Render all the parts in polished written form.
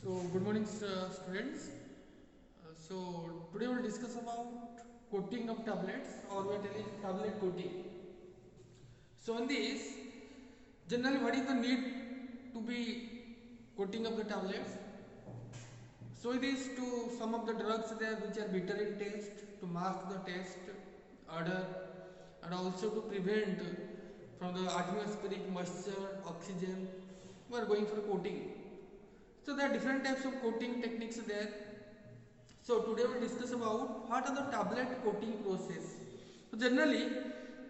So, good morning, students. Today we'll discuss about coating of tablets, or we are telling tablet coating. So, in this, generally, what is the need to be coating of the tablets? So, it is to some of the drugs there which are bitter in taste, to mask the taste odor, and also to prevent from the atmospheric moisture, oxygen. We are going for coating. So there are different types of coating techniques there. So today we will discuss about what are the tablet coating process. So generally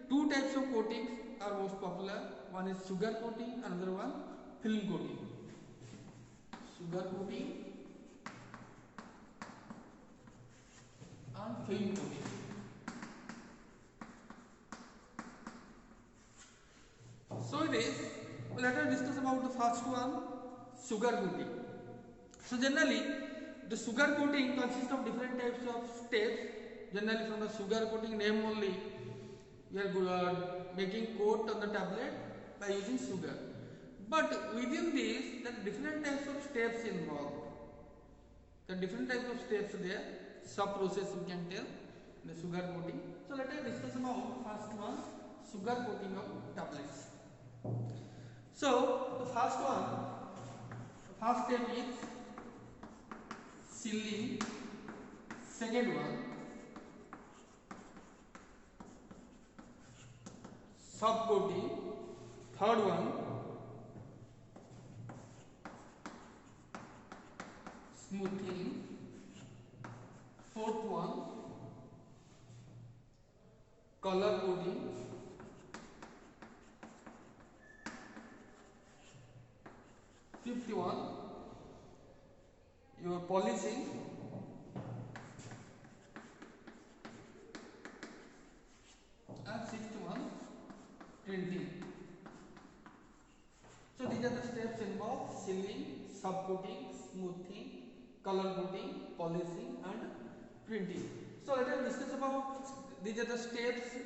two types of coatings are most popular. One is sugar coating, another one film coating. Sugar coating and film coating. So it is. Let us discuss about the first one, sugar coating. So generally, the sugar coating consists of different types of steps. Generally, from the sugar coating name only, we are making coat on the tablet by using sugar. But within this, there are different types of steps involved. There are different types of steps there. Sub process we can tell the sugar coating. So let us discuss about first one, sugar coating of tablets. So the first one, the first step is sealing. Second one, subcoating. Third one, smoothing. Fourth one, color coding. Fifth one, your polishing. And sixth one, printing. So these are the steps involved: sealing, subcoating, smoothing, color coding, polishing, and printing. So let us discuss about these are the steps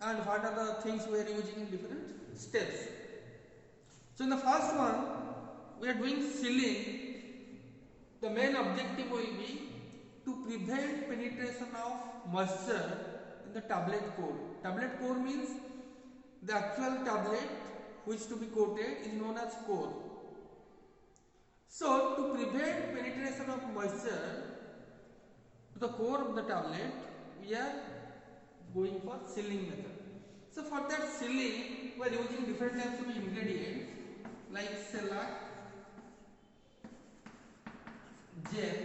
and what are the things we are using in different steps. So in the first one, we are doing sealing. The main objective will be to prevent penetration of moisture in the tablet core. Tablet core means the actual tablet which to be coated is known as core. So to prevent penetration of moisture to the core of the tablet, we are going for sealing method. So for that sealing, we are using different types of ingredients like shellac, gel.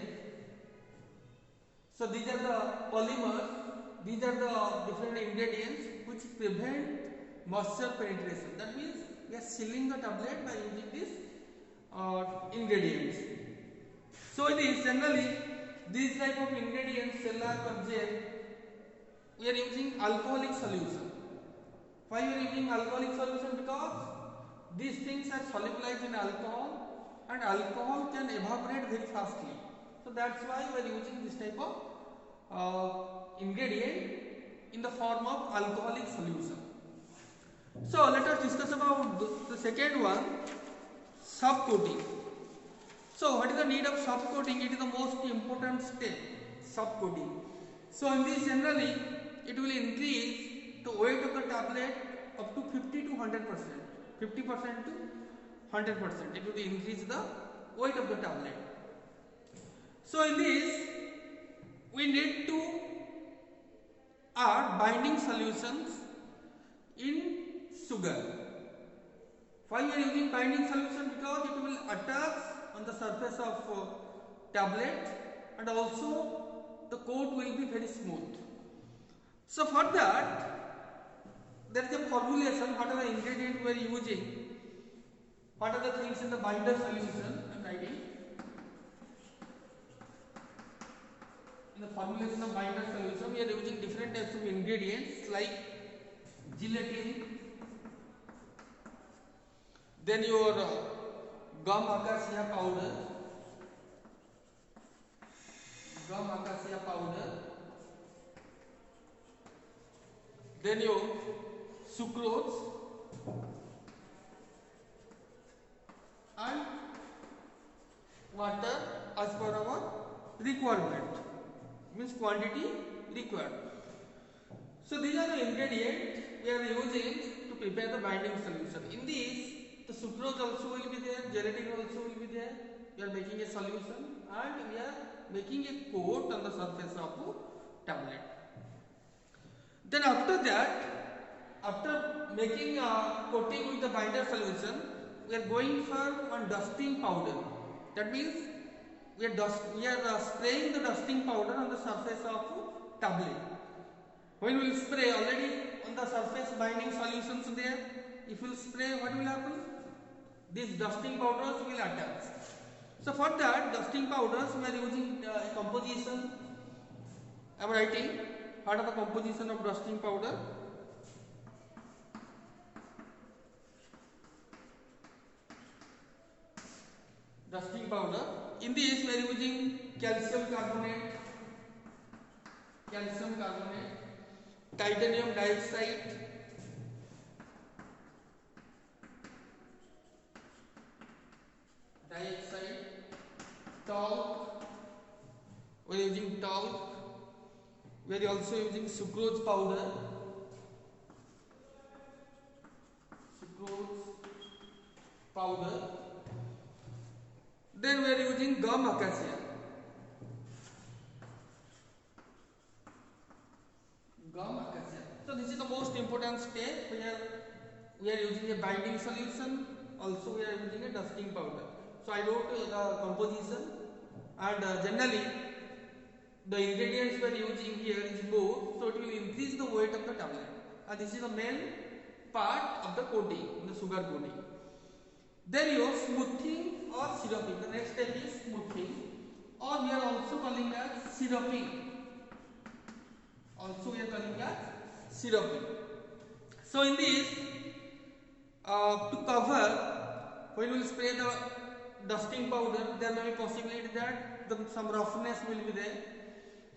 So these are the polymers, these are the different ingredients which prevent moisture penetration. That means we are sealing the tablet by using these ingredients. So it is generally these type of ingredients, shellac or gel, we are using alcoholic solution. Why we are using alcoholic solution? Because these things are solubilized in alcohol, and alcohol can evaporate very fastly. So that's why we are using this type of ingredient in the form of alcoholic solution. So let us discuss about the second one, subcoating. So what is the need of subcoating? It is the most important step, subcoating. So in this generally it will increase the weight of the tablet up to 50 to 100%. 50% to 100%. It will increase the weight of the tablet. So in this, we need to add binding solutions in sugar. Why we are using binding solution? Because it will attach on the surface of tablet, and also the coat will be very smooth. So for that, there is a formulation. What are the ingredients we are using? What are the things in the binder solution? I am writing. In the formulation of binder solution, we are using different types of ingredients like gelatin, then your gum acacia powder, then your sucrose, and water as per our requirement, means quantity required. So these are the ingredients we are using to prepare the binding solution. In this, the sucrose also will be there, gelatin also will be there. We are making a solution and we are making a coat on the surface of the tablet. Then after that, after making a coating with the binder solution, we are going for one dusting powder. That means we are spraying the dusting powder on the surface of tablet. When we will spray, already on the surface binding solutions there, if we will spray, what will happen? These dusting powders will attach. So for that dusting powders, we are using a composition. I am writing what are the composition of dusting powder. Dusting powder. In this, we are using calcium carbonate, titanium dioxide, talc. We are using talc. We are also using sucrose powder. Then we are using gum acacia. So this is the most important step where we are using a binding solution. Also we are using a dusting powder. So I wrote the composition, and generally the ingredients we are using here is more, so it will increase the weight of the tablet. And this is the main part of the coating, the sugar coating. Then your smoothing or syruping. The next step is smoothing, or we are also calling as syruping. So in this, to cover, when we will spray the dusting powder, there may be possibility that some roughness will be there.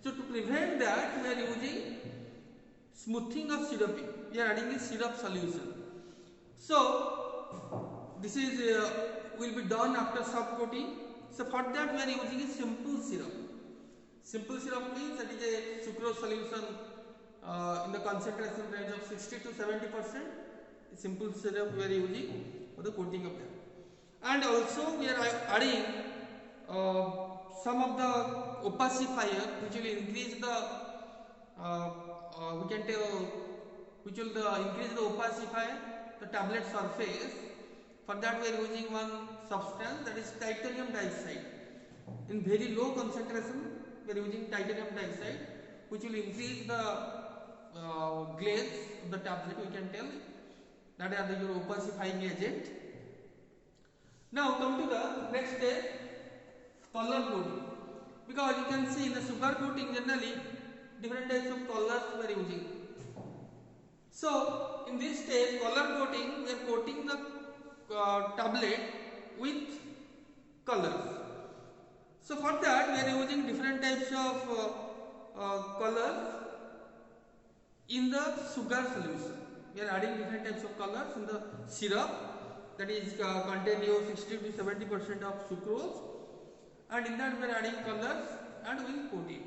So to prevent that, we are using smoothing or syruping. We are adding a syrup solution. So this is will be done after soft coating. So for that, we are using a simple syrup. Simple syrup means that is a sucrose solution in the concentration range of 60 to 70%. Simple syrup we are using for the coating of that. And also we are adding some of the opacifier which will increase the increase the opacifier, the tablet surface. For that we are using one substance, that is titanium dioxide. In very low concentration we are using titanium dioxide, which will increase the glaze of the tablet. We can tell that are your opacifying agent. Now come to the next step, color coating. Because you can see in the sugar coating generally different types of colors we are using. So in this stage, color coating, we are coating the tablet with colors. So for that we are using different types of colors in the sugar solution. We are adding different types of colors in the syrup, that is contain 60 to 70% of sucrose, and in that we are adding colors and we will coat it.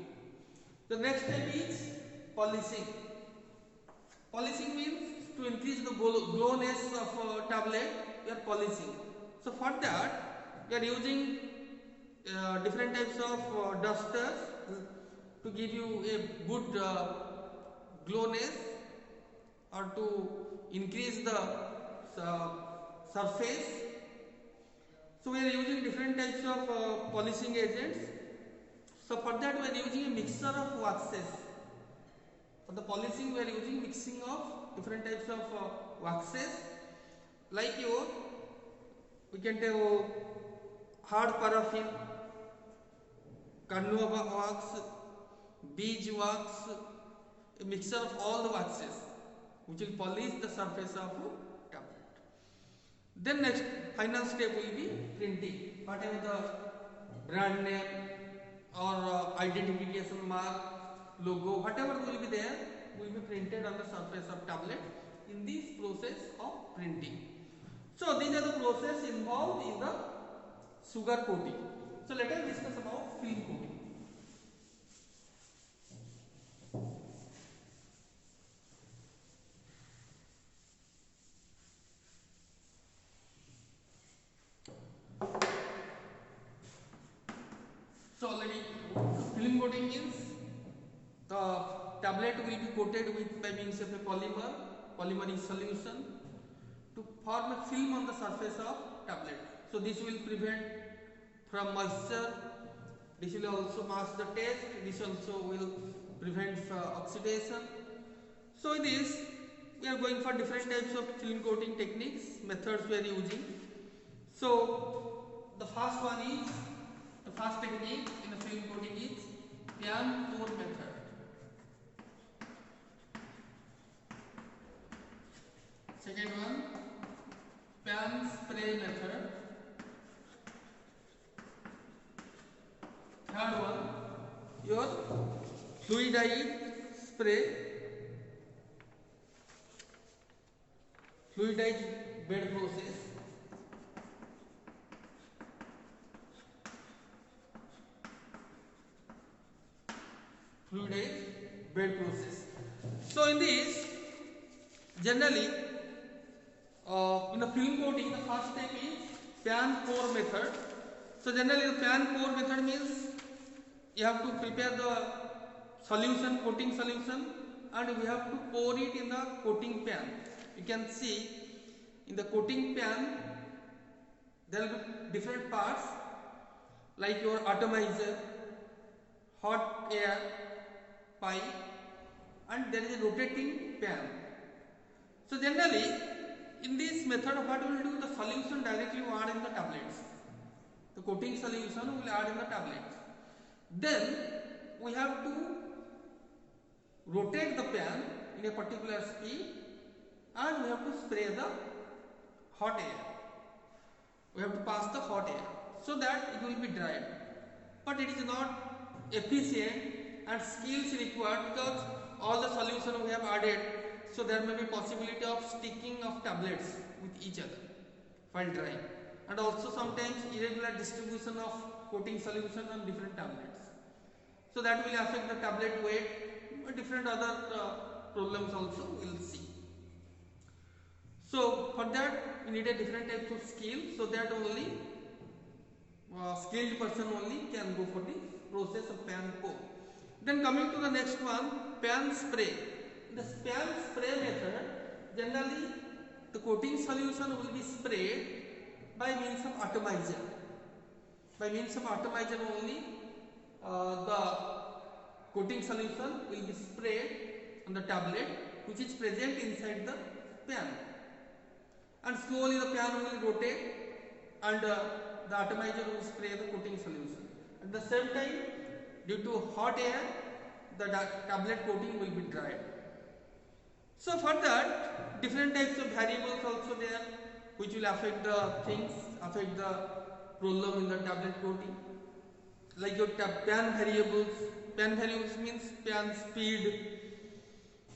The next step is polishing. Polishing means to increase the glowness of tablet, we are polishing. So for that we are using different types of dusters to give you a good glowness or to increase the surface. So we are using different types of polishing agents. So for that we are using a mixture of waxes. For the polishing we are using mixing of different types of waxes, like we can take hard paraffin, carnauba wax, beeswax wax, a mixture of all the waxes which will polish the surface of tablet. Then next final step will be printing. Whatever the brand name or identification mark, logo, whatever will be there will be printed on the surface of tablet in this process of printing. So these are the process involved in the sugar coating. So let us discuss about film coating. So already film coating means the tablet will be coated with by means of a polymeric solution to form a film on the surface of tablet. So this will prevent from moisture. This will also mask the taste. This also will prevent oxidation. So in this we are going for different types of film coating techniques, methods we are using. So the first one is, the first technique in the film coating is pan pour method. Second one, pan spray method. Third one, your fluidized bed process. Fluidized bed process. So in this, generally in the film coating, the first step is pan pour method. So generally the pan pour method means you have to prepare the solution, coating solution, and we have to pour it in the coating pan. You can see in the coating pan there will be different parts like your atomizer, hot air pipe, and there is a rotating pan. So generally in this method what we will do, the solution directly will add in the tablets. The coating solution will add in the tablets. Then we have to rotate the pan in a particular speed and we have to spray the hot air. We have to pass the hot air so that it will be dried. But it is not efficient and skills required because all the solution we have added, so there may be possibility of sticking of tablets with each other while drying, and also sometimes irregular distribution of coating solution on different tablets. So that will affect the tablet weight, different other problems also we will see. So for that we need a different types of skill, so that only skilled person only can go for the process of pan pour. Then coming to the next one, pan spray. The pan spray method, generally the coating solution will be sprayed by means of atomizer. By means of atomizer only the coating solution will be sprayed on the tablet which is present inside the pan, and slowly the pan will rotate and the atomizer will spray the coating solution. At the same time, due to hot air, the tablet coating will be dried. So for that, different types of variables also there which will affect the things, affect the problem in the tablet coating. Like your pan variables. Pan variables means pan speed,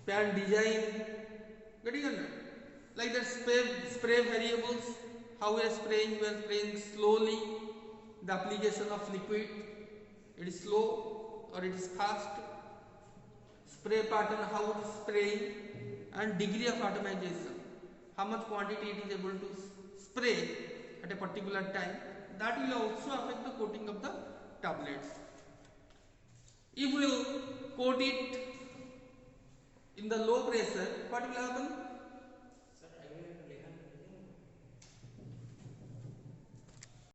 pan design. Getting under? Like the spray variables. How we are spraying slowly. The application of liquid, it is slow or it is fast. Spray pattern, how it is spraying, and degree of atomization, how much quantity it is able to spray at a particular time. That will also affect the coating of the tablets. If we will coat it in the low pressure, what will happen?